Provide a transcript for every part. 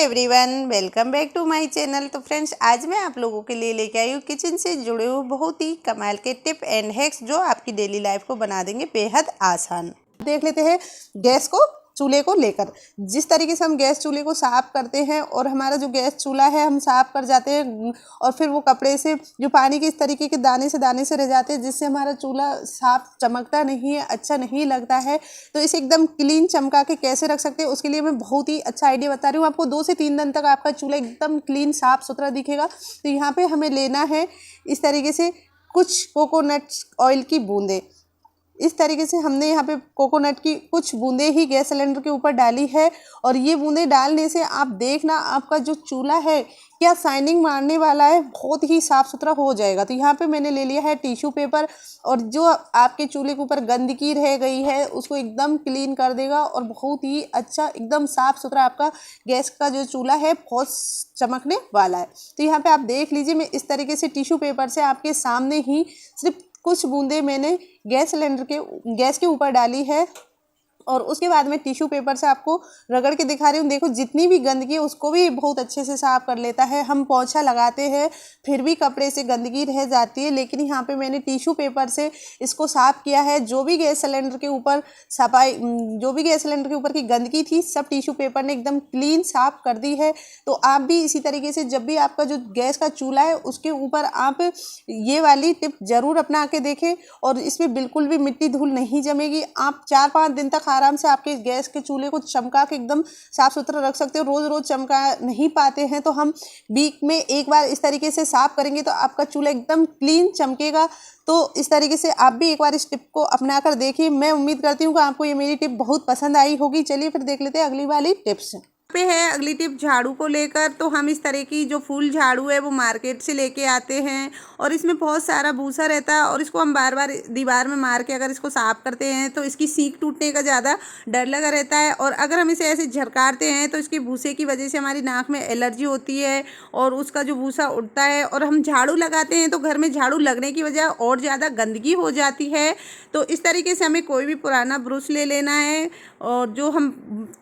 Everyone, welcome back to my channel. तो friends, आज मैं आप लोगों के लिए लेके आई हूँ किचन से जुड़े हुए बहुत ही कमाल के टिप एंड हैक्स जो आपकी डेली लाइफ को बना देंगे बेहद आसान। देख लेते हैं गैस को चूल्हे को लेकर। जिस तरीके से हम गैस चूल्हे को साफ़ करते हैं और हमारा जो गैस चूल्हा है हम साफ़ कर जाते हैं और फिर वो कपड़े से जो पानी के इस तरीके के दाने से रह जाते हैं, जिससे हमारा चूल्हा साफ़ चमकता नहीं है, अच्छा नहीं लगता है। तो इसे एकदम क्लीन चमका के कैसे रख सकते हैं, उसके लिए मैं बहुत ही अच्छा आइडिया बता रही हूँ आपको। 2 से 3 दिन तक आपका चूल्हा एकदम क्लीन साफ़ सुथरा दिखेगा। तो यहाँ पर हमें लेना है इस तरीके से कुछ कोकोनट ऑयल की बूंदें। इस तरीके से हमने यहाँ पे कोकोनट की कुछ बूंदें ही गैस सिलेंडर के ऊपर डाली है और ये बूंदें डालने से आप देखना आपका जो चूल्हा है क्या शाइनिंग मारने वाला है, बहुत ही साफ़ सुथरा हो जाएगा। तो यहाँ पे मैंने ले लिया है टिश्यू पेपर और जो आपके चूल्हे के ऊपर गंदगी रह गई है उसको एकदम क्लीन कर देगा और बहुत ही अच्छा एकदम साफ़ सुथरा आपका गैस का जो चूल्हा है बहुत चमकने वाला है। तो यहाँ पर आप देख लीजिए, मैं इस तरीके से टिश्यू पेपर से आपके सामने ही सिर्फ कुछ बूंदें मैंने गैस के ऊपर डाली है और उसके बाद में टिश्यू पेपर से आपको रगड़ के दिखा रही हूँ। देखो जितनी भी गंदगी है उसको भी बहुत अच्छे से साफ़ कर लेता है। हम पोंछा लगाते हैं फिर भी कपड़े से गंदगी रह जाती है, लेकिन यहाँ पे मैंने टिश्यू पेपर से इसको साफ़ किया है। जो भी गैस सिलेंडर के ऊपर की गंदगी थी सब टिश्यू पेपर ने एकदम क्लीन साफ़ कर दी है। तो आप भी इसी तरीके से जब भी आपका जो गैस का चूल्हा है उसके ऊपर आप ये वाली टिप ज़रूर अपना के देखें और इसमें बिल्कुल भी मिट्टी धूल नहीं जमेगी। आप 4-5 दिन तक आराम से आपके गैस के चूल्हे को चमका के एकदम साफ़ सुथरा रख सकते हो। रोज़ रोज़ चमका नहीं पाते हैं तो हम वीक में एक बार इस तरीके से साफ़ करेंगे तो आपका चूल्हा एकदम क्लीन चमकेगा। तो इस तरीके से आप भी एक बार इस टिप को अपना कर देखिए। मैं उम्मीद करती हूँ कि आपको ये मेरी टिप बहुत पसंद आई होगी। चलिए फिर देख लेते हैं अगली वाली टिप्स। पे है अगली टिप झाड़ू को लेकर। तो हम इस तरह की जो फुल झाड़ू है वो मार्केट से लेके आते हैं और इसमें बहुत सारा भूसा रहता है और इसको हम बार बार दीवार में मार के अगर इसको साफ़ करते हैं तो इसकी सीख टूटने का ज़्यादा डर लगा रहता है और अगर हम इसे ऐसे झरकारते हैं तो इसके भूसे की वजह से हमारी नाक में एलर्जी होती है और उसका जो भूसा उड़ता है। और हम झाड़ू लगाते हैं तो घर में झाड़ू लगने की वजह और ज़्यादा गंदगी हो जाती है। तो इस तरीके से हमें कोई भी पुराना ब्रश ले लेना है और जो हम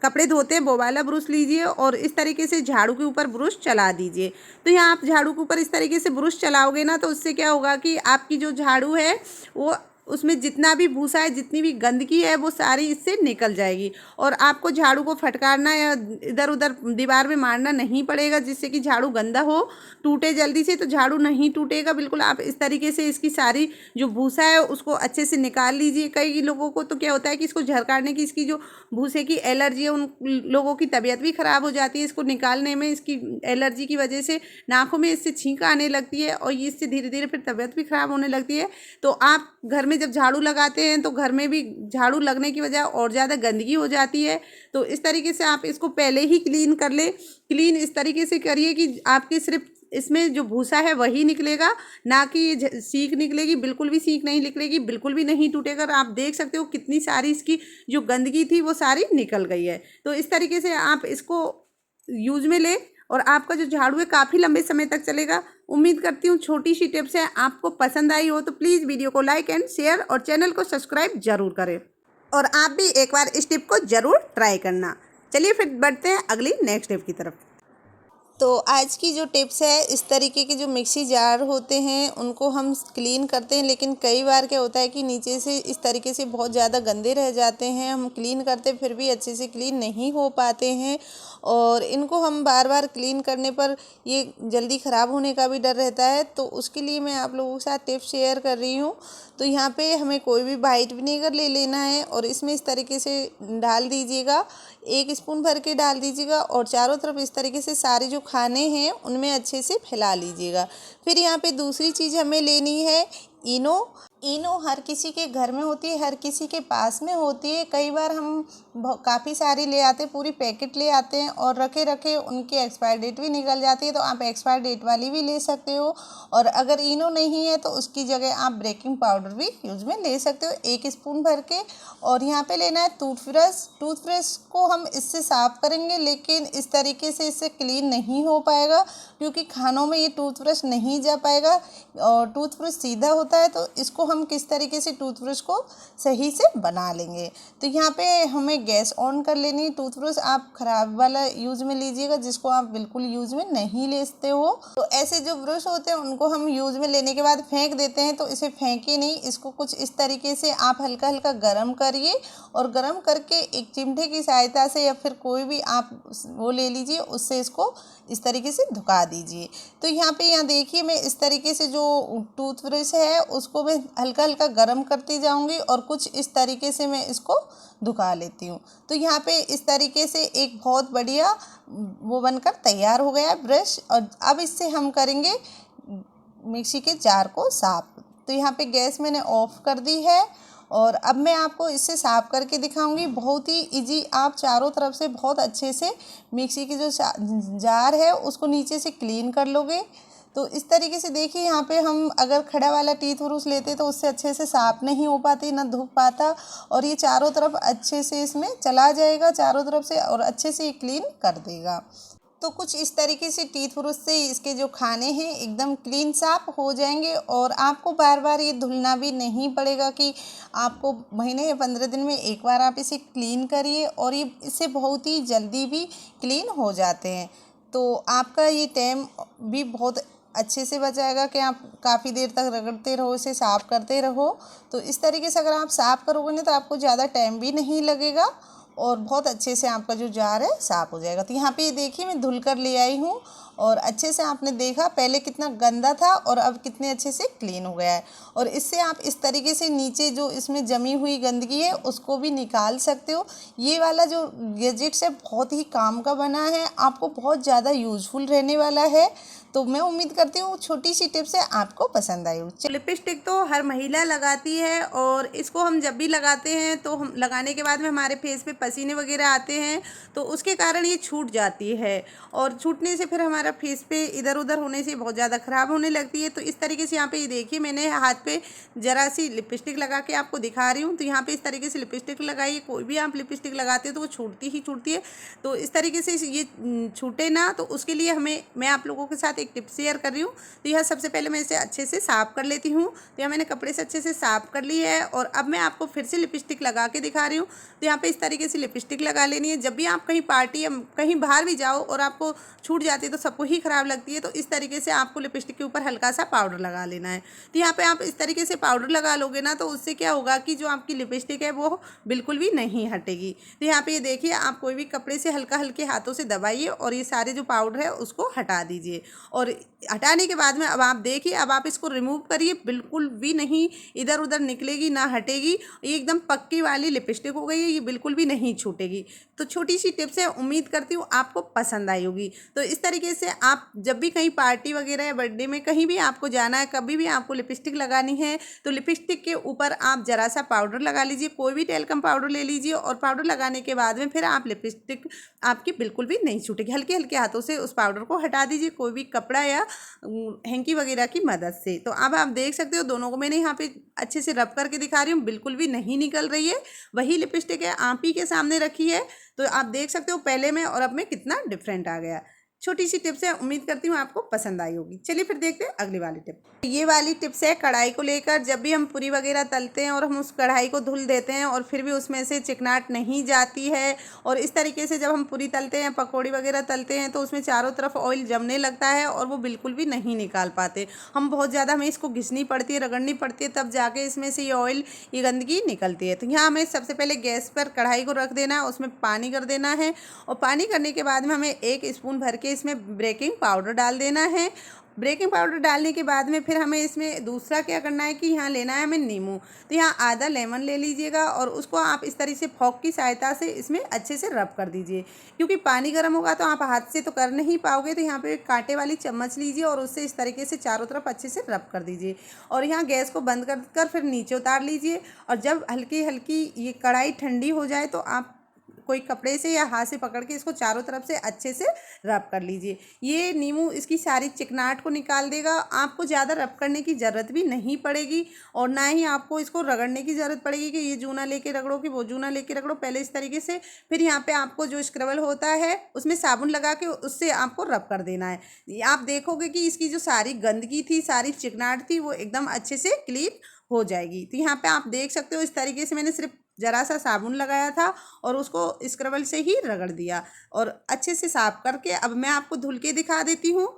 कपड़े धोते हैं वो वाला ब्रश लीजिए और इस तरीके से झाड़ू के ऊपर ब्रश चला दीजिए। तो यहाँ आप झाड़ू के ऊपर इस तरीके से ब्रश चलाओगे ना तो उससे क्या होगा कि आपकी जो झाड़ू है वो उसमें जितना भी भूसा है, जितनी भी गंदगी है वो सारी इससे निकल जाएगी और आपको झाड़ू को फटकारना या इधर उधर दीवार में मारना नहीं पड़ेगा जिससे कि झाड़ू गंदा हो टूटे जल्दी से। तो झाड़ू नहीं टूटेगा बिल्कुल। आप इस तरीके से इसकी सारी जो भूसा है उसको अच्छे से निकाल लीजिए। कई लोगों को तो क्या होता है कि इसको झरकारने की इसकी जो भूसे की एलर्जी है उन लोगों की तबीयत भी ख़राब हो जाती है। इसको निकालने में इसकी एलर्जी की वजह से नाकों में इससे छींक आने लगती है और इससे धीरे धीरे फिर तबीयत भी ख़राब होने लगती है। तो आप घर में जब झाड़ू लगाते हैं तो घर में भी झाड़ू लगने की वजह और ज़्यादा गंदगी हो जाती है। तो इस तरीके से आप इसको पहले ही क्लीन कर ले। क्लीन इस तरीके से करिए कि आपकी सिर्फ इसमें जो भूसा है वही निकलेगा, ना कि ये सीख निकलेगी। बिल्कुल भी सीख नहीं निकलेगी, बिल्कुल भी नहीं टूटेगा। आप देख सकते हो कितनी सारी इसकी जो गंदगी थी वो सारी निकल गई है। तो इस तरीके से आप इसको यूज में ले और आपका जो झाड़ू है काफ़ी लंबे समय तक चलेगा। उम्मीद करती हूँ छोटी सी टिप्स है आपको पसंद आई हो तो प्लीज़ वीडियो को लाइक एंड शेयर और चैनल को सब्सक्राइब जरूर करें और आप भी एक बार इस टिप को ज़रूर ट्राई करना। चलिए फिर बढ़ते हैं अगली नेक्स्ट टिप की तरफ। तो आज की जो टिप्स है, इस तरीके के जो मिक्सी जार होते हैं उनको हम क्लीन करते हैं, लेकिन कई बार क्या होता है कि नीचे से इस तरीके से बहुत ज़्यादा गंदे रह जाते हैं। हम क्लीन करते फिर भी अच्छे से क्लीन नहीं हो पाते हैं और इनको हम बार बार क्लीन करने पर ये जल्दी ख़राब होने का भी डर रहता है। तो उसके लिए मैं आप लोगों के साथ टिप्स शेयर कर रही हूँ। तो यहाँ पे हमें कोई भी वाइट विनेगर ले लेना है और इसमें इस तरीके से डाल दीजिएगा, 1 स्पून भर के डाल दीजिएगा और चारों तरफ इस तरीके से सारे जो खाने हैं उनमें अच्छे से फैला लीजिएगा। फिर यहाँ पे दूसरी चीज़ हमें लेनी है इनो। इनो हर किसी के घर में होती है, हर किसी के पास में होती है। कई बार हम काफ़ी सारी ले आते हैं, पूरी पैकेट ले आते हैं और रखे रखे उनकी एक्सपायर डेट भी निकल जाती है। तो आप एक्सपायर डेट वाली भी ले सकते हो और अगर इनो नहीं है तो उसकी जगह आप बेकिंग पाउडर भी यूज में ले सकते हो, 1 स्पून भर के। और यहाँ पे लेना है टूथब्रश को हम इससे साफ़ करेंगे, लेकिन इस तरीके से इससे क्लीन नहीं हो पाएगा क्योंकि खानों में ये टूथब्रश नहीं जा पाएगा और टूथब्रश सीधा होता है। तो इसको हम किस तरीके से टूथब्रश को सही से बना लेंगे। तो यहाँ पे हमें गैस ऑन कर लेनी है। टूथब्रश आप ख़राब वाला यूज़ में लीजिएगा, जिसको आप बिल्कुल यूज़ में नहीं लेते हो। तो ऐसे जो ब्रश होते हैं उनको हम यूज़ में लेने के बाद फेंक देते हैं, तो इसे फेंके नहीं, इसको कुछ इस तरीके से आप हल्का हल्का गर्म करिए और गर्म करके एक चिमटे की सहायता से या फिर कोई भी आप वो ले लीजिए, उससे इसको इस तरीके से धुका दीजिए। तो यहाँ देखिए मैं इस तरीके से जो टूथब्रश है उसको मैं हल्का हल्का गर्म करती जाऊँगी और कुछ इस तरीके से मैं इसको धुका लेती हूँ। तो यहाँ पे इस तरीके से एक बहुत बढ़िया वो बनकर तैयार हो गया है ब्रश। और अब इससे हम करेंगे मिक्सी के जार को साफ। तो यहाँ पे गैस मैंने ऑफ कर दी है और अब मैं आपको इससे साफ़ करके दिखाऊंगी। बहुत ही इजी, आप चारों तरफ से बहुत अच्छे से मिक्सी की जो जार है उसको नीचे से क्लीन कर लोगे। तो इस तरीके से देखिए यहाँ पे हम अगर खड़ा वाला टूथब्रश लेते तो उससे अच्छे से साफ़ नहीं हो पाती, ना धुप पाता, और ये चारों तरफ अच्छे से इसमें चला जाएगा चारों तरफ से और अच्छे से ये क्लीन कर देगा। तो कुछ इस तरीके से टूथब्रश से इसके जो खाने हैं एकदम क्लीन साफ हो जाएंगे और आपको बार बार ये धुलना भी नहीं पड़ेगा कि आपको महीने या 15 दिन में एक बार आप इसे क्लीन करिए, और ये इससे बहुत ही जल्दी भी क्लीन हो जाते हैं। तो आपका ये टाइम भी बहुत अच्छे से बचाएगा कि आप काफ़ी देर तक रगड़ते रहो, इसे साफ़ करते रहो। तो इस तरीके से अगर आप साफ़ करोगे ना तो आपको ज़्यादा टाइम भी नहीं लगेगा और बहुत अच्छे से आपका जो जार है साफ़ हो जाएगा। तो यहाँ पे ये देखिए मैं धुल कर ले आई हूँ और अच्छे से आपने देखा पहले कितना गंदा था और अब कितने अच्छे से क्लीन हो गया है। और इससे आप इस तरीके से नीचे जो इसमें जमी हुई गंदगी है उसको भी निकाल सकते हो। ये वाला जो गैजेट्स है बहुत ही काम का बना है, आपको बहुत ज़्यादा यूज़फुल रहने वाला है। तो मैं उम्मीद करती हूँ छोटी सी टिप्स है आपको पसंद आई हो। लिपस्टिक तो हर महिला लगाती है और इसको हम जब भी लगाते हैं तो हम लगाने के बाद में हमारे फेस पे पसीने वगैरह आते हैं, तो उसके कारण ये छूट जाती है और छूटने से फिर हमारा फेस पे इधर उधर होने से बहुत ज़्यादा ख़राब होने लगती है। तो इस तरीके से यहाँ पे ये देखिए मैंने हाथ पे ज़रा सी लिपस्टिक लगा के आपको दिखा रही हूँ। तो यहाँ पे इस तरीके से लिपस्टिक लगाइए, कोई भी आप लिपस्टिक लगाते हो तो वो छूटती ही छूटती है। तो इस तरीके से ये छूटे ना, तो उसके लिए मैं आप लोगों के साथ एक टिप शेयर कर रही हूँ। तो यह सबसे पहले मैं इसे अच्छे से साफ़ कर लेती हूँ। तो यहाँ मैंने कपड़े से अच्छे से साफ़ कर ली है और अब मैं आपको फिर से लिपस्टिक लगा के दिखा रही हूँ। तो यहाँ पे इस तरीके से लिपस्टिक लगा लेनी है। जब भी आप कहीं पार्टी या कहीं बाहर भी जाओ और आपको छूट जाती है तो सबको ही ख़राब लगती है, तो इस तरीके से आपको लिपस्टिक के ऊपर हल्का सा पाउडर लगा लेना है। तो यहाँ पे आप इस तरीके से पाउडर लगा लोगे ना तो उससे क्या होगा कि जो आपकी लिपस्टिक है वो बिल्कुल भी नहीं हटेगी। तो यहाँ पे ये देखिए आप कोई भी कपड़े से हल्का हल्के हाथों से दबाइए और ये सारे जो पाउडर है उसको हटा दीजिए। और हटाने के बाद में अब आप देखिए, अब आप इसको रिमूव करिए, बिल्कुल भी नहीं इधर उधर निकलेगी ना हटेगी। ये एकदम पक्की वाली लिपस्टिक हो गई है, ये बिल्कुल भी नहीं छूटेगी। तो छोटी सी टिप्स है, उम्मीद करती हूँ आपको पसंद आई होगी। तो इस तरीके से आप जब भी कहीं पार्टी वगैरह या बर्थडे में कहीं भी आपको जाना है, कभी भी आपको लिपस्टिक लगानी है तो लिपस्टिक के ऊपर आप ज़रा सा पाउडर लगा लीजिए, कोई भी टेल्कम पाउडर ले लीजिए और पाउडर लगाने के बाद में फिर आप लिपस्टिक आपकी बिल्कुल भी नहीं छूटेगी। हल्के हल्के हाथों से उस पाउडर को हटा दीजिए कोई भी कपड़ा या हैंकी वगैरह की मदद से। तो अब आप देख सकते हो दोनों को मैंने यहाँ पे अच्छे से रब करके दिखा रही हूँ, बिल्कुल भी नहीं निकल रही है। वही लिपस्टिक है, आप ही के सामने रखी है। तो आप देख सकते हो पहले में और अब में कितना डिफरेंट आ गया। छोटी सी टिप्स है, उम्मीद करती हूँ आपको पसंद आई होगी। चलिए फिर देखते हैं अगली वाली टिप। ये वाली टिप्स है कढ़ाई को लेकर। जब भी हम पूरी वगैरह तलते हैं और हम उस कढ़ाई को धुल देते हैं और फिर भी उसमें से चिकनाहट नहीं जाती है, और इस तरीके से जब हम पूरी तलते हैं, पकौड़ी वगैरह तलते हैं, तो उसमें चारों तरफ ऑयल जमने लगता है और वो बिल्कुल भी नहीं निकाल पाते। हम बहुत ज़्यादा हमें इसको घिसनी पड़ती है, रगड़नी पड़ती है, तब जाके इसमें से ये ऑयल, ये गंदगी निकलती है। तो यहाँ हमें सबसे पहले गैस पर कढ़ाई को रख देना है, उसमें पानी कर देना है और पानी करने के बाद में हमें 1 स्पून भर के इसमें बेकिंग पाउडर डाल देना है। बेकिंग पाउडर डालने के बाद में फिर हमें इसमें दूसरा क्या करना है कि यहाँ लेना है हमें नींबू। तो यहाँ आधा लेमन ले लीजिएगा और उसको आप इस तरह से फॉक की सहायता से इसमें अच्छे से रब कर दीजिए। क्योंकि पानी गर्म होगा तो आप हाथ से तो कर नहीं पाओगे, तो यहाँ पे कांटे वाली चम्मच लीजिए और उससे इस तरीके से चारों तरफ अच्छे से रब कर दीजिए। और यहाँ गैस को बंद कर फिर नीचे उतार लीजिए। और जब हल्की हल्की ये कढ़ाई ठंडी हो जाए तो आप कोई कपड़े से या हाथ से पकड़ के इसको चारों तरफ से अच्छे से रब कर लीजिए। ये नींबू इसकी सारी चिकनाहट को निकाल देगा। आपको ज़्यादा रब करने की ज़रूरत भी नहीं पड़ेगी और ना ही आपको इसको रगड़ने की ज़रूरत पड़ेगी कि ये जूना लेके रगड़ो कि वो जूना लेके रगड़ो। पहले इस तरीके से, फिर यहाँ पे आपको जो स्क्रबल होता है उसमें साबुन लगा के उससे आपको रब कर देना है। आप देखोगे कि इसकी जो सारी गंदगी थी, सारी चिकनाहट थी, वो एकदम अच्छे से क्लीन हो जाएगी। तो यहाँ पे आप देख सकते हो इस तरीके से मैंने सिर्फ ज़रा सा साबुन लगाया था और उसको स्क्रबर से ही रगड़ दिया और अच्छे से साफ करके अब मैं आपको धुल के दिखा देती हूँ।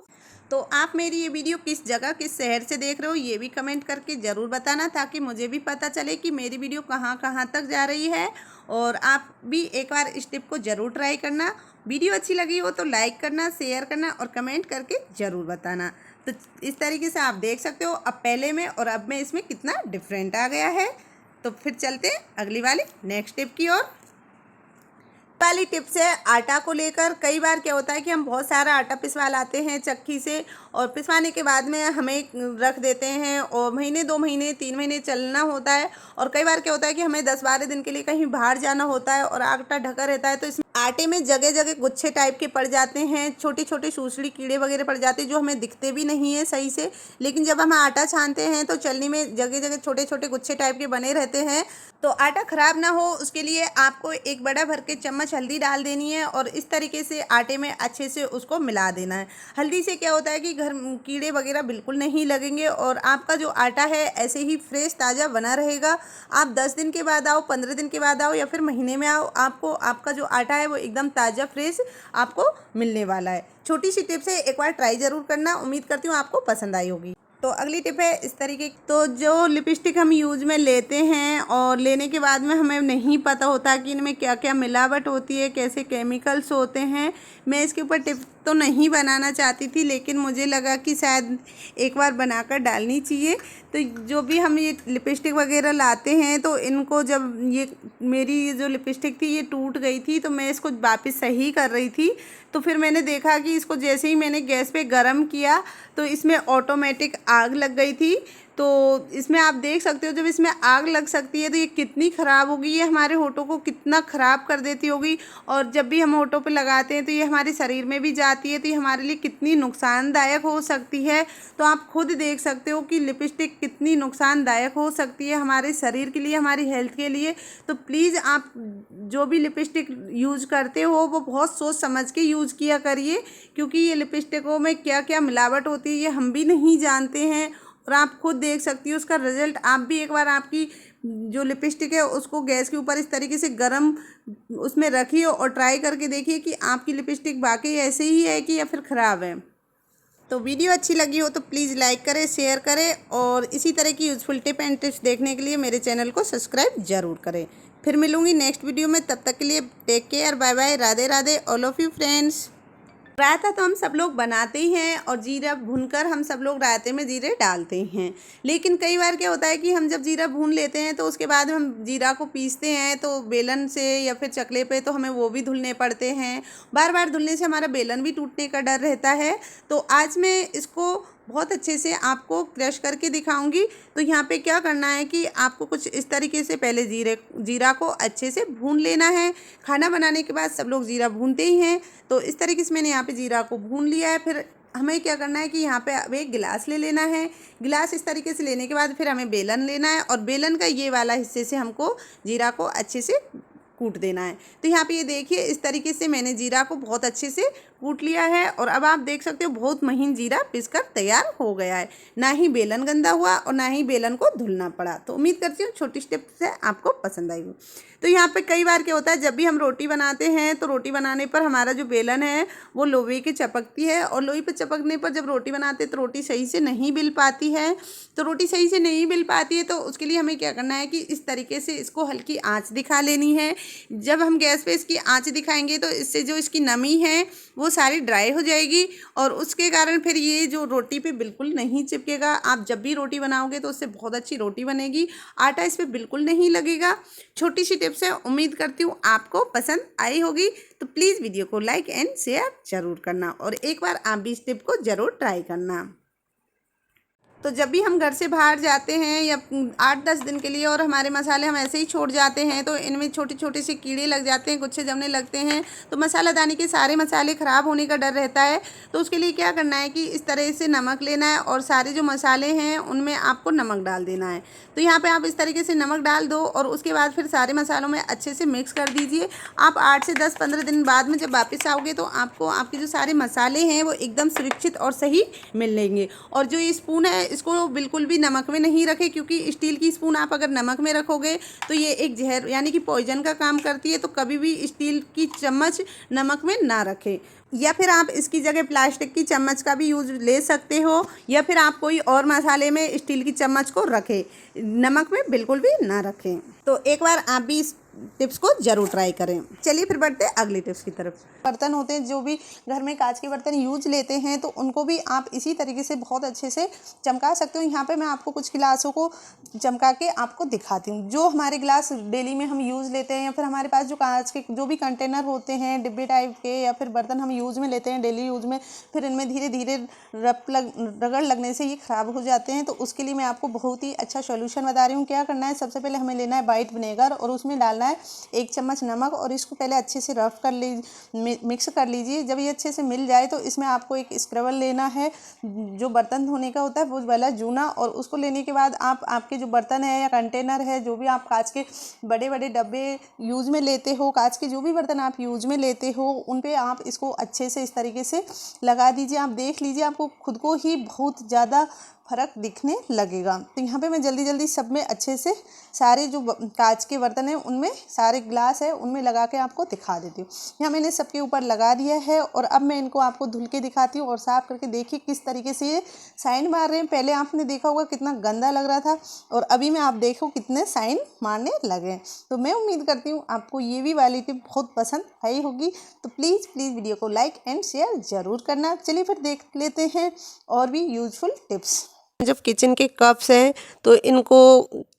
तो आप मेरी ये वीडियो किस जगह किस शहर से देख रहे हो ये भी कमेंट करके ज़रूर बताना, ताकि मुझे भी पता चले कि मेरी वीडियो कहाँ कहाँ तक जा रही है। और आप भी एक बार इस टिप को ज़रूर ट्राई करना। वीडियो अच्छी लगी हो तो लाइक करना, शेयर करना और कमेंट करके ज़रूर बताना। तो इस तरीके से आप देख सकते हो अब पहले में और अब में इसमें कितना डिफरेंट आ गया है। तो फिर चलते हैं अगली वाली नेक्स्ट टिप की ओर। वाली टिप्स है आटा को लेकर। कई बार क्या होता है कि हम बहुत सारा आटा पिसवा लाते हैं चक्की से और पिसवाने के बाद में हमें रख देते हैं और महीने 2 महीने 3 महीने चलना होता है। और कई बार क्या होता है कि हमें 10-12 दिन के लिए कहीं बाहर जाना होता है और आटा ढका रहता है, तो इसमें आटे में जगह जगह गुच्छे टाइप के पड़ जाते हैं, छोटे छोटे सूसड़ी कीड़े वगैरह पड़ जाते हैं जो हमें दिखते भी नहीं है सही से। लेकिन जब हम आटा छानते हैं तो चलनी में जगह जगह छोटे छोटे गुच्छे टाइप के बने रहते हैं। तो आटा ख़राब ना हो उसके लिए आपको एक बड़ा भर के चम्मच हल्दी डाल देनी है और इस तरीके से आटे में अच्छे से उसको मिला देना है। हल्दी से क्या होता है कि घर कीड़े वगैरह बिल्कुल नहीं लगेंगे और आपका जो आटा है ऐसे ही फ्रेश ताज़ा बना रहेगा। आप 10 दिन के बाद आओ, 15 दिन के बाद आओ या फिर महीने में आओ, आपको आपका जो आटा है वो एकदम ताज़ा फ्रेश आपको मिलने वाला है। छोटी सी टिप्स है, एक बार ट्राई ज़रूर करना। उम्मीद करती हूँ आपको पसंद आई होगी। तो अगली टिप है इस तरीके, तो जो लिपस्टिक हम यूज़ में लेते हैं और लेने के बाद में हमें नहीं पता होता कि इनमें क्या क्या मिलावट होती है, कैसे केमिकल्स होते हैं। मैं इसके ऊपर टिप तो नहीं बनाना चाहती थी, लेकिन मुझे लगा कि शायद एक बार बनाकर डालनी चाहिए। तो जो भी हम ये लिपस्टिक वगैरह लाते हैं तो इनको, जब ये मेरी जो लिपस्टिक थी ये टूट गई थी तो मैं इसको वापस सही कर रही थी। तो फिर मैंने देखा कि इसको जैसे ही मैंने गैस पे गरम किया तो इसमें ऑटोमेटिक आग लग गई थी। तो इसमें आप देख सकते हो जब इसमें आग लग सकती है तो ये कितनी ख़राब होगी, ये हमारे होठों को कितना ख़राब कर देती होगी। और जब भी हम होठों पे लगाते हैं तो ये हमारे शरीर में भी जाती है, तो ये हमारे लिए कितनी नुकसानदायक हो सकती है। तो आप खुद देख सकते हो कि लिपस्टिक कितनी नुकसानदायक हो सकती है हमारे शरीर के लिए, हमारी हेल्थ के लिए। तो प्लीज़ आप जो भी लिपस्टिक यूज़ करते हो वो बहुत सोच समझ के यूज़ किया करिए, क्योंकि ये लिपस्टिकों में क्या क्या मिलावट होती है ये हम भी नहीं जानते हैं। और आप खुद देख सकती हो उसका रिज़ल्ट। आप भी एक बार आपकी जो लिपस्टिक है उसको गैस के ऊपर इस तरीके से गरम उसमें रखिए और ट्राई करके देखिए कि आपकी लिपस्टिक वाकई ऐसे ही है कि या फिर ख़राब है। तो वीडियो अच्छी लगी हो तो प्लीज़ लाइक करें, शेयर करें और इसी तरह की यूज़फुल टिप एंड टिप्स देखने के लिए मेरे चैनल को सब्सक्राइब ज़रूर करें। फिर मिलूँगी नेक्स्ट वीडियो में, तब तक के लिए take care, bye bye, Radhe Radhe all of you friends. रायता तो हम सब लोग बनाते ही हैं और जीरा भूनकर हम सब लोग रायते में जीरे डालते हैं। लेकिन कई बार क्या होता है कि हम जब जीरा भून लेते हैं तो उसके बाद हम जीरा को पीसते हैं तो बेलन से या फिर चकले पे तो हमें वो भी धुलने पड़ते हैं। बार बार धुलने से हमारा बेलन भी टूटने का डर रहता है। तो आज मैं इसको बहुत अच्छे से आपको क्रश करके दिखाऊंगी। तो यहाँ पे क्या करना है कि आपको कुछ इस तरीके से पहले जीरा को अच्छे से भून लेना है। खाना बनाने के बाद सब लोग जीरा भूनते ही हैं, तो इस तरीके से मैंने यहाँ पे जीरा को भून लिया है। फिर हमें क्या करना है कि यहाँ पे अब एक गिलास ले लेना है। गिलास इस तरीके से लेने के बाद फिर हमें बेलन लेना है और बेलन का ये वाला हिस्से से हमको जीरा को अच्छे से कूट देना है। तो यहाँ पे ये देखिए इस तरीके से मैंने जीरा को बहुत अच्छे से कूट लिया है और अब आप देख सकते हो बहुत महीन जीरा पिसकर तैयार हो गया है। ना ही बेलन गंदा हुआ और ना ही बेलन को धुलना पड़ा। तो उम्मीद करती हूँ छोटी स्टेप से आपको पसंद आई हो। तो यहाँ पे कई बार क्या होता है जब भी हम रोटी बनाते हैं तो रोटी बनाने पर हमारा जो बेलन है वो लोहे की चपकती है और लोहे पर चपकने पर जब रोटी बनाते हैं तो रोटी सही से नहीं बिल पाती है। तो रोटी सही से नहीं बिल पाती है तो उसके लिए हमें क्या करना है कि इस तरीके से इसको हल्की आँच दिखा लेनी है। जब हम गैस पे इसकी आँच दिखाएंगे तो इससे जो इसकी नमी है वो सारी ड्राई हो जाएगी और उसके कारण फिर ये जो रोटी पे बिल्कुल नहीं चिपकेगा। आप जब भी रोटी बनाओगे तो उससे बहुत अच्छी रोटी बनेगी, आटा इस पर बिल्कुल नहीं लगेगा। छोटी सी टिप्स है, उम्मीद करती हूँ आपको पसंद आई होगी। तो प्लीज़ वीडियो को लाइक एंड शेयर ज़रूर करना और एक बार आप भी इस टिप को ज़रूर ट्राई करना। तो जब भी हम घर से बाहर जाते हैं या 8-10 दिन के लिए और हमारे मसाले हम ऐसे ही छोड़ जाते हैं तो इनमें छोटे छोटे से कीड़े लग जाते हैं, गुच्छे जमने लगते हैं, तो मसालादानी के सारे मसाले ख़राब होने का डर रहता है। तो उसके लिए क्या करना है कि इस तरह से नमक लेना है और सारे जो मसाले हैं उनमें आपको नमक डाल देना है। तो यहाँ पर आप इस तरीके से नमक डाल दो और उसके बाद फिर सारे मसालों में अच्छे से मिक्स कर दीजिए। आप 8 से 10-15 दिन बाद में जब वापस आओगे तो आपको आपके जो सारे मसाले हैं वो एकदम सुरक्षित और सही मिल लेंगे। और जो ये स्पून है इसको बिल्कुल भी नमक में नहीं रखें, क्योंकि स्टील की स्पून आप अगर नमक में रखोगे तो ये एक जहर यानी कि पॉइजन का काम करती है। तो कभी भी स्टील की चम्मच नमक में ना रखें, या फिर आप इसकी जगह प्लास्टिक की चम्मच का भी यूज ले सकते हो, या फिर आप कोई और मसाले में स्टील की चम्मच को रखें, नमक में बिल्कुल भी ना रखें। तो एक बार आप भी इस टिप्स को जरूर ट्राई करें। चलिए फिर बढ़ते हैं अगली टिप्स की तरफ। बर्तन होते हैं, जो भी घर में कांच के बर्तन यूज लेते हैं, तो उनको भी आप इसी तरीके से बहुत अच्छे से चमका सकते हो। यहाँ पे मैं आपको कुछ गिलासों को चमका के आपको दिखाती हूँ। जो हमारे गिलास डेली में हम यूज़ लेते हैं, या फिर हमारे पास जो कांच के जो भी कंटेनर होते हैं डिब्बे टाइप के, या फिर बर्तन हम यूज़ में लेते हैं डेली यूज़ में, फिर इनमें धीरे धीरे रगड़ लगने से ये ख़राब हो जाते हैं। तो उसके लिए मैं आपको बहुत ही अच्छा सोल्यूशन बता रही हूँ। क्या करना है, सबसे पहले हमें लेना है वाइट विनेगर और उसमें डालना है 1 चम्मच नमक, और इसको पहले अच्छे से रफ कर मिक्स कर लीजिए। जब ये अच्छे से मिल जाए तो इसमें आपको एक स्क्रबर लेना है, जो बर्तन धोने का होता है वो वाला जूना, और उसको लेने के बाद आप आपके जो बर्तन है या कंटेनर है, जो भी आप कांच के बड़े बड़े डब्बे यूज़ में लेते हो, कांच के जो भी बर्तन आप यूज़ में लेते हो, उन पे आप इसको अच्छे से इस तरीके से लगा दीजिए। आप देख लीजिए, आपको खुद को ही बहुत ज़्यादा फ़र्क दिखने लगेगा। तो यहाँ पे मैं जल्दी जल्दी सब में अच्छे से सारे जो कांच के बर्तन हैं उनमें, सारे ग्लास है उनमें लगा के आपको दिखा देती हूँ। यहाँ मैंने सबके ऊपर लगा दिया है, और अब मैं इनको आपको धुल के दिखाती हूँ और साफ़ करके। देखिए किस तरीके से ये साइन मार रहे हैं। पहले आपने देखा होगा कितना गंदा लग रहा था, और अभी में आप देखो कितने साइन मारने लगे। तो मैं उम्मीद करती हूँ आपको ये भी वाली टिप बहुत पसंद आई होगी। तो प्लीज़ वीडियो को लाइक एंड शेयर ज़रूर करना। चलिए फिर देख लेते हैं और भी यूजफुल टिप्स। जब किचन के कप्स हैं तो इनको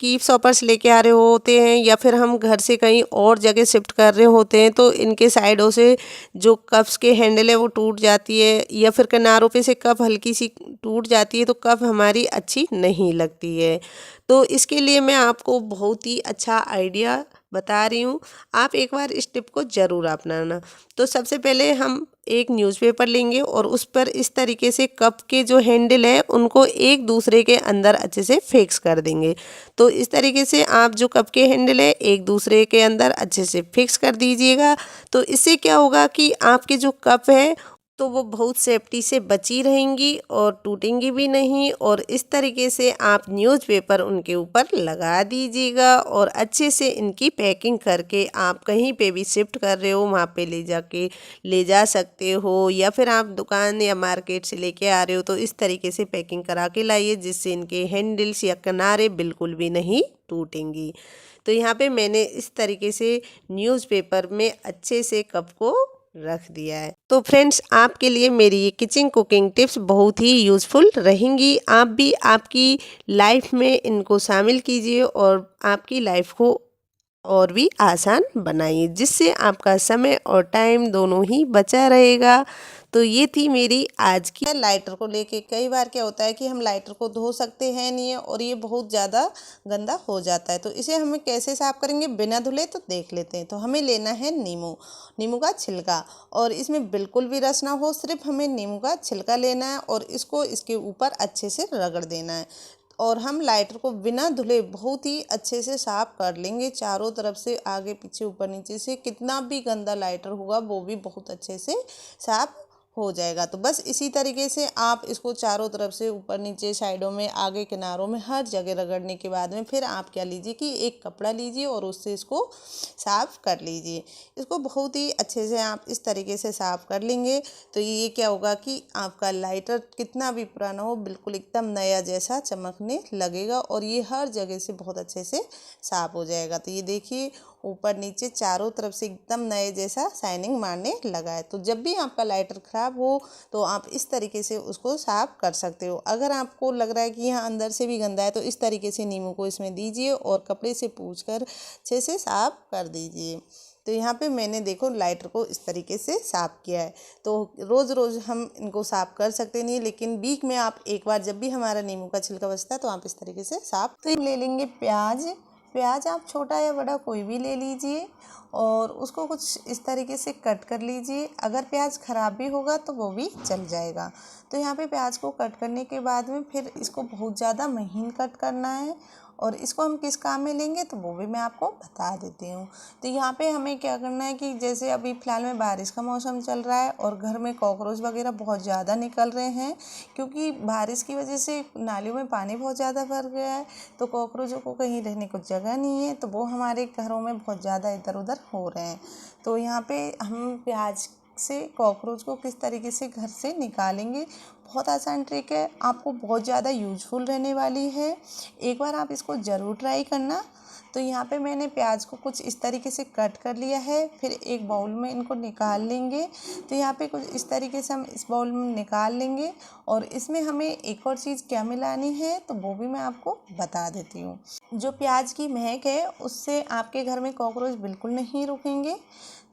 कीप शॉपर्स लेके आ रहे होते हैं, या फिर हम घर से कहीं और जगह शिफ्ट कर रहे होते हैं, तो इनके साइडों से जो कप्स के हैंडल है वो टूट जाती है, या फिर किनारों पे से कप हल्की सी टूट जाती है, तो कप हमारी अच्छी नहीं लगती है। तो इसके लिए मैं आपको बहुत ही अच्छा आइडिया बता रही हूँ, आप एक बार इस टिप को ज़रूर अपनाना। तो सबसे पहले हम एक न्यूज़पेपर लेंगे और उस पर इस तरीके से कप के जो हैंडल है उनको एक दूसरे के अंदर अच्छे से फिक्स कर देंगे। तो इस तरीके से आप जो कप के हैंडल है एक दूसरे के अंदर अच्छे से फिक्स कर दीजिएगा। तो इससे क्या होगा कि आपके जो कप है तो वो बहुत सेफ्टी से बची रहेंगी और टूटेंगी भी नहीं। और इस तरीके से आप न्यूज़पेपर उनके ऊपर लगा दीजिएगा, और अच्छे से इनकी पैकिंग करके आप कहीं पे भी शिफ्ट कर रहे हो वहाँ पे ले जा सकते हो, या फिर आप दुकान या मार्केट से लेके आ रहे हो तो इस तरीके से पैकिंग करा के लाइए, जिससे इनके हैंडल्स या किनारे बिल्कुल भी नहीं टूटेंगी। तो यहाँ पे मैंने इस तरीके से न्यूज़पेपर में अच्छे से कप को रख दिया है। तो फ्रेंड्स, आपके लिए मेरी ये किचन कुकिंग टिप्स बहुत ही यूज़फुल रहेंगी। आप भी आपकी लाइफ में इनको शामिल कीजिए और आपकी लाइफ को और भी आसान बनाइए, जिससे आपका समय और टाइम दोनों ही बचा रहेगा। तो ये थी मेरी आज की लाइटर को लेके। कई बार क्या होता है कि हम लाइटर को धो सकते हैं नहीं है, और ये बहुत ज़्यादा गंदा हो जाता है। तो इसे हमें कैसे साफ़ करेंगे बिना धुले, तो देख लेते हैं। तो हमें लेना है नींबू का छिलका, और इसमें बिल्कुल भी रस ना हो, सिर्फ हमें नींबू का छिलका लेना है और इसको इसके ऊपर अच्छे से रगड़ देना है। और हम लाइटर को बिना धुले बहुत ही अच्छे से साफ़ कर लेंगे, चारों तरफ से, आगे पीछे ऊपर नीचे से। कितना भी गंदा लाइटर होगा वो भी बहुत अच्छे से साफ़ हो जाएगा। तो बस इसी तरीके से आप इसको चारों तरफ से, ऊपर नीचे, साइडों में, आगे किनारों में, हर जगह रगड़ने के बाद में फिर आप क्या लीजिए कि एक कपड़ा लीजिए और उससे इसको साफ़ कर लीजिए। इसको बहुत ही अच्छे से आप इस तरीके से साफ़ कर लेंगे तो ये क्या होगा कि आपका लाइटर कितना भी पुराना हो बिल्कुल एकदम नया जैसा चमकने लगेगा, और ये हर जगह से बहुत अच्छे से साफ़ हो जाएगा। तो ये देखिए ऊपर नीचे चारों तरफ से एकदम नए जैसा शाइनिंग मारने लगा है। तो जब भी आपका लाइटर ख़राब हो तो आप इस तरीके से उसको साफ़ कर सकते हो। अगर आपको लग रहा है कि यहाँ अंदर से भी गंदा है तो इस तरीके से नींबू को इसमें दीजिए और कपड़े से पूंछकर अच्छे से साफ़ कर दीजिए। तो यहाँ पे मैंने देखो लाइटर को इस तरीके से साफ़ किया है। तो रोज़ रोज़ हम इनको साफ़ कर सकते नहीं, लेकिन वीक में आप एक बार जब भी हमारा नींबू का छिलका बचता है तो आप इस तरीके से साफ़। तो ले लेंगे प्याज आप छोटा या बड़ा कोई भी ले लीजिए, और उसको कुछ इस तरीके से कट कर लीजिए। अगर प्याज ख़राब भी होगा तो वो भी चल जाएगा। तो यहाँ पे प्याज को कट करने के बाद में फिर इसको बहुत ज़्यादा महीन कट करना है, और इसको हम किस काम में लेंगे तो वो भी मैं आपको बता देती हूँ। तो यहाँ पे हमें क्या करना है कि जैसे अभी फ़िलहाल में बारिश का मौसम चल रहा है और घर में कॉकरोच वगैरह बहुत ज़्यादा निकल रहे हैं, क्योंकि बारिश की वजह से नालियों में पानी बहुत ज़्यादा भर गया है, तो कॉकरोचों को कहीं रहने को जगह नहीं है, तो वो हमारे घरों में बहुत ज़्यादा इधर उधर हो रहे हैं। तो यहाँ पे हम प्याज से कॉकरोच को किस तरीके से घर से निकालेंगे, बहुत आसान ट्रिक है, आपको बहुत ज़्यादा यूजफुल रहने वाली है। एक बार आप इसको ज़रूर ट्राई करना। तो यहाँ पे मैंने प्याज को कुछ इस तरीके से कट कर लिया है, फिर एक बाउल में इनको निकाल लेंगे। तो यहाँ पे कुछ इस तरीके से हम इस बाउल में निकाल लेंगे और इसमें हमें एक और चीज़ क्या मिलानी है तो वो भी मैं आपको बता देती हूँ। जो प्याज की महक है उससे आपके घर में कॉकरोच बिल्कुल नहीं रुकेंगे।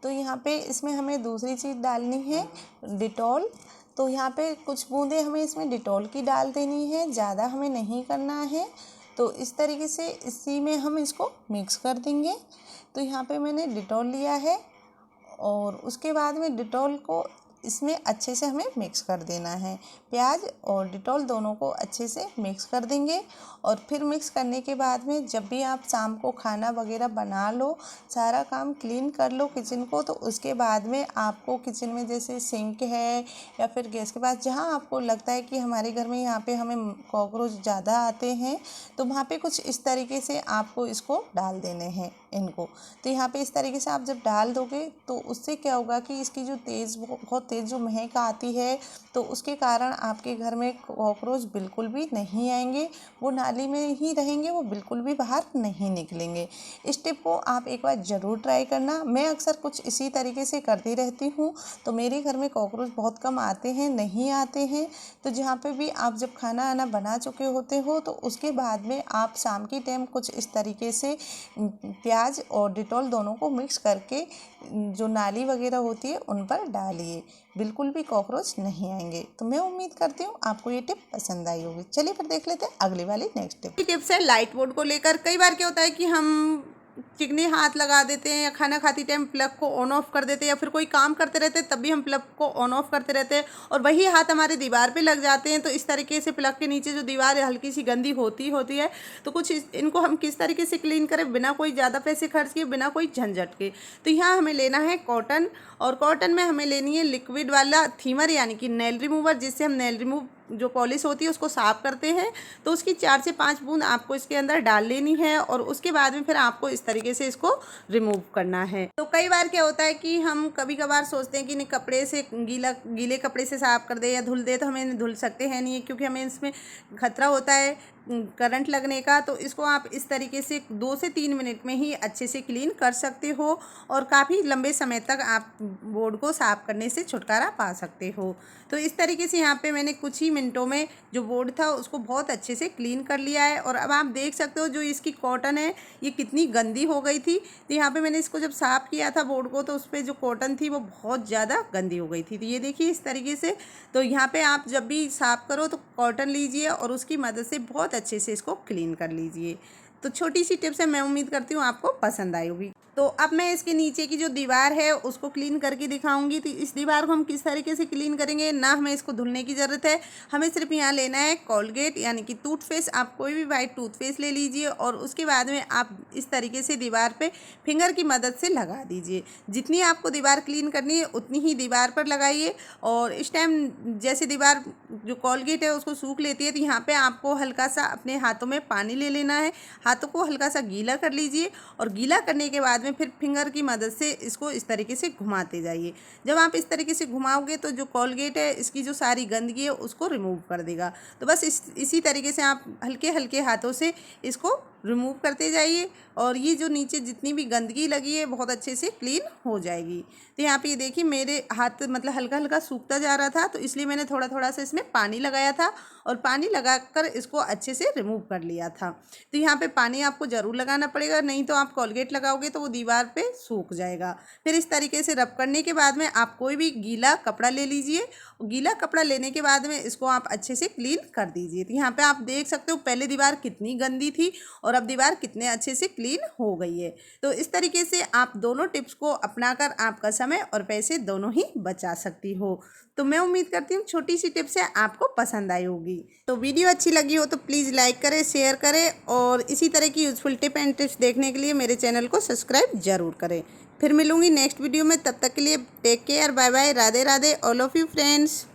तो यहाँ पे इसमें हमें दूसरी चीज़ डालनी है डिटॉल। तो यहाँ पे कुछ बूंदें हमें इसमें डिटॉल की डाल देनी है, ज़्यादा हमें नहीं करना है। तो इस तरीके से इसी में हम इसको मिक्स कर देंगे। तो यहाँ पे मैंने डिटॉल लिया है और उसके बाद में डिटॉल को इसमें अच्छे से हमें मिक्स कर देना है। प्याज और डिटॉल दोनों को अच्छे से मिक्स कर देंगे और फिर मिक्स करने के बाद में जब भी आप शाम को खाना वगैरह बना लो, सारा काम क्लीन कर लो किचन को, तो उसके बाद में आपको किचन में जैसे सिंक है या फिर गैस के पास जहाँ आपको लगता है कि हमारे घर में यहाँ पे हमें कॉकरोच ज़्यादा आते हैं, तो वहाँ पे कुछ इस तरीके से आपको इसको डाल देने हैं इनको। तो यहाँ पे इस तरीके से आप जब डाल दोगे तो उससे क्या होगा कि इसकी जो बहुत तेज़ जो महक आती है, तो उसके कारण आपके घर में कॉकरोच बिल्कुल भी नहीं आएंगे, वो नाली में ही रहेंगे, वो बिल्कुल भी बाहर नहीं निकलेंगे। इस टिप को आप एक बार ज़रूर ट्राई करना। मैं अक्सर कुछ इसी तरीके से करती रहती हूँ, तो मेरे घर में कॉकरोच बहुत कम आते हैं, नहीं आते हैं। तो जहाँ पे भी आप जब खाना आना बना चुके होते हो तो उसके बाद में आप शाम की टाइम कुछ इस तरीके से प्याज और डिटॉल दोनों को मिक्स करके जो नाली वगैरह होती है उन पर डालिए, बिल्कुल भी कॉकरोच नहीं आएंगे। तो मैं उम्मीद करती हूँ आपको ये टिप पसंद आई होगी। चलिए फिर देख लेते हैं अगली वाली नेक्स्ट टिप। टिप्स है लाइट बोर्ड को लेकर। कई बार क्या होता है कि हम चिकने हाथ लगा देते हैं या खाना खाती टाइम प्लग को ऑन ऑफ कर देते हैं या फिर कोई काम करते रहते हैं तब भी हम प्लग को ऑन ऑफ करते रहते हैं और वही हाथ हमारे दीवार पे लग जाते हैं। तो इस तरीके से प्लग के नीचे जो दीवार है हल्की सी गंदी होती है, तो कुछ इनको हम किस तरीके से क्लीन करें बिना कोई ज़्यादा पैसे खर्च किए, बिना कोई झंझट के। तो यहाँ हमें लेना है कॉटन, और कॉटन में हमें लेनी है लिक्विड वाला थीमर यानी कि नेल रिमूवर, जिससे हम नेल रिमूव जो पॉलिश होती है उसको साफ़ करते हैं। तो उसकी 4 से 5 बूंद आपको इसके अंदर डाल लेनी है और उसके बाद में फिर आपको इस तरीके से इसको रिमूव करना है। तो कई बार क्या होता है कि हम कभी कभार सोचते हैं कि नहीं कपड़े से गीले कपड़े से साफ़ कर दे या धुल दे, तो हमें धुल सकते हैं नहीं, क्योंकि हमें इसमें खतरा होता है करंट लगने का। तो इसको आप इस तरीके से 2 से 3 मिनट में ही अच्छे से क्लीन कर सकते हो और काफ़ी लंबे समय तक आप बोर्ड को साफ़ करने से छुटकारा पा सकते हो। तो इस तरीके से यहाँ पे मैंने कुछ ही मिनटों में जो बोर्ड था उसको बहुत अच्छे से क्लीन कर लिया है। और अब आप देख सकते हो जो इसकी कॉटन है ये कितनी गंदी हो गई थी। तो यहाँ पे मैंने इसको जब साफ़ किया था बोर्ड को, तो उस पर जो कॉटन थी वो बहुत ज़्यादा गंदी हो गई थी। तो ये देखिए इस तरीके से। तो यहाँ पे आप जब भी साफ़ करो तो कॉटन लीजिए और उसकी मदद से बहुत अच्छे से इसको क्लीन कर लीजिए। तो छोटी सी टिप्स है, मैं उम्मीद करती हूँ आपको पसंद आई होगी। तो अब मैं इसके नीचे की जो दीवार है उसको क्लीन करके दिखाऊंगी। तो इस दीवार को हम किस तरीके से क्लीन करेंगे, ना हमें इसको धुलने की ज़रूरत है, हमें सिर्फ यहाँ लेना है कोलगेट यानी कि टूथपेस्ट। आप कोई भी वाइट टूथपेस्ट ले लीजिए और उसके बाद में आप इस तरीके से दीवार पे फिंगर की मदद से लगा दीजिए। जितनी आपको दीवार क्लीन करनी है उतनी ही दीवार पर लगाइए। और इस टाइम जैसे दीवार जो कोलगेट है उसको सूख लेती है, तो यहाँ पे आपको हल्का सा अपने हाथों में पानी ले लेना है, हाथों को हल्का सा गीला कर लीजिए और गीला करने के बाद में फिर फिंगर की मदद से इसको इस तरीके से घुमाते जाइए। जब आप इस तरीके से घुमाओगे तो जो कोलगेट है इसकी जो सारी गंदगी है उसको रिमूव कर देगा। तो बस इसी तरीके से आप हल्के हल्के हाथों से इसको रिमूव करते जाइए और ये जो नीचे जितनी भी गंदगी लगी है बहुत अच्छे से क्लीन हो जाएगी। तो यहाँ पे ये देखिए मेरे हाथ मतलब हल्का हल्का सूखता जा रहा था, तो इसलिए मैंने थोड़ा थोड़ा सा इसमें पानी लगाया था और पानी लगाकर इसको अच्छे से रिमूव कर लिया था। तो यहाँ पे पानी आपको ज़रूर लगाना पड़ेगा, नहीं तो आप कोलगेट लगाओगे तो वो दीवार पे सूख जाएगा। फिर इस तरीके से रब करने के बाद में आप कोई भी गीला कपड़ा ले लीजिए। गीला कपड़ा लेने के बाद में इसको आप अच्छे से क्लीन कर दीजिए। तो यहाँ पे आप देख सकते हो पहले दीवार कितनी गंदी थी और और अब दीवार कितने अच्छे से क्लीन हो गई है। तो इस तरीके से आप दोनों टिप्स को अपनाकर आपका समय और पैसे दोनों ही बचा सकती हो। तो मैं उम्मीद करती हूँ छोटी सी टिप्स है आपको पसंद आई होगी। तो वीडियो अच्छी लगी हो तो प्लीज़ लाइक करें, शेयर करें और इसी तरह की यूज़फुल टिप एंड टिप्स देखने के लिए मेरे चैनल को सब्सक्राइब ज़रूर करें। फिर मिलूँगी नेक्स्ट वीडियो में, तब तक के लिए take care, bye bye, Radhe Radhe all of you friends.